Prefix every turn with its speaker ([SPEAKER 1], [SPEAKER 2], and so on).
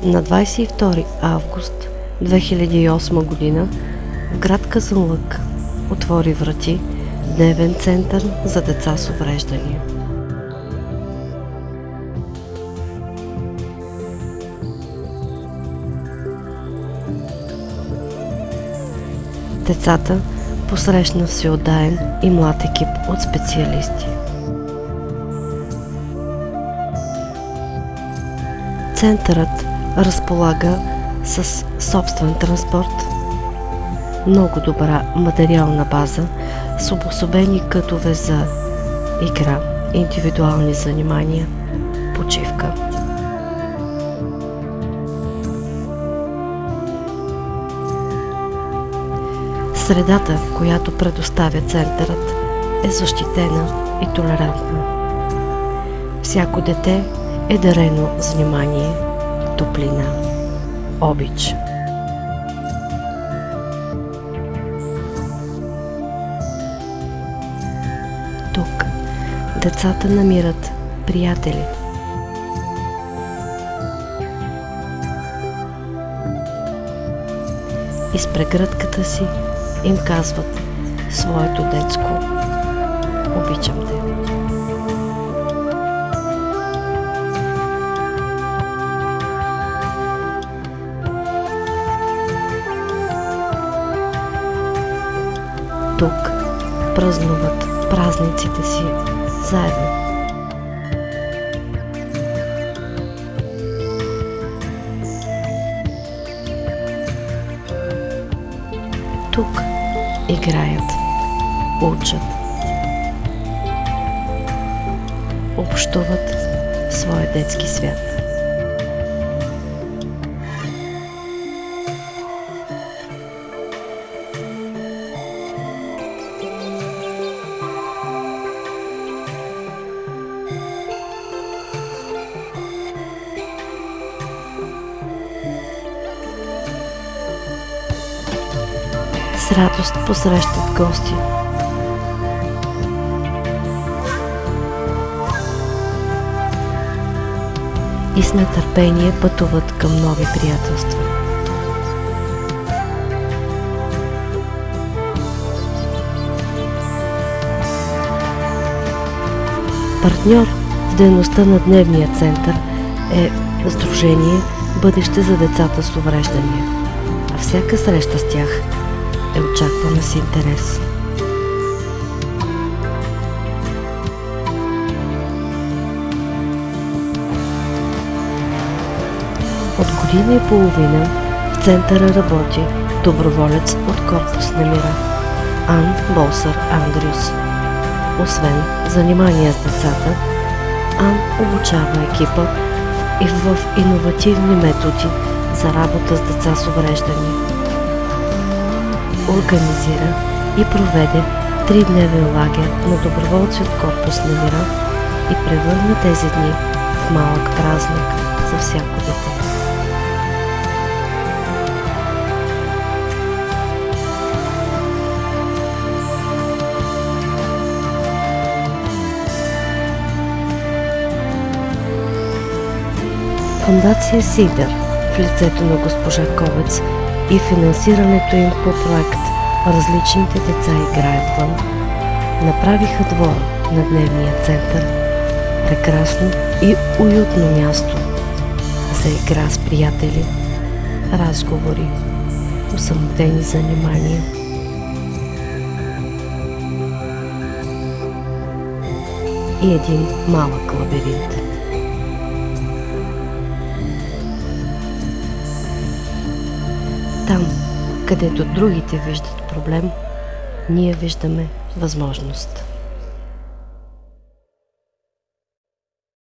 [SPEAKER 1] На 22 август 2008 година в град Казанлък отвори врати дневен център за деца с увреждания. Децата посрещна всеотдаен и млад екип от специалисти. Центърът разполага с собствен транспорт, много добра материална база с обособени кътове за игра, индивидуални занимания, почивка. Средата, която предоставя центърът, е защитена и толерантна. Всяко дете е дарено с внимание, топлина, обич. Тук децата намират приятели. И с прегръдката си им казват своето детско „Обичам те“. Тук празнуват празниците си заедно. Тук играят, учат, общуват в своя детски свят. С радост посрещат гости. И с нетърпение пътуват към нови приятелства. Партньор в дейността на дневния център е Сдружение „Бъдеще за децата с увреждания“, а всяка среща с тях е очаквана с интерес. От година и половина в центъра работи доброволец от Корпус на мира Ан Болсър Андрюс. Освен занимания с децата, Ан обучава екипа и в иновативни методи за работа с деца с увреждания. Организира и проведе 3-дневен лагер на доброволци от Корпус на мира и превърна тези дни в малък празник за всяко дете. Фондация Сидър в лицето на госпожа Ковец и финансирането им по проект „Различните деца играят вън“ направиха двора на дневния център прекрасно и уютно място за игра с приятели, разговори, усамотени занимания. И един малък лабиринт. Там, където другите виждат проблем, ние виждаме възможност.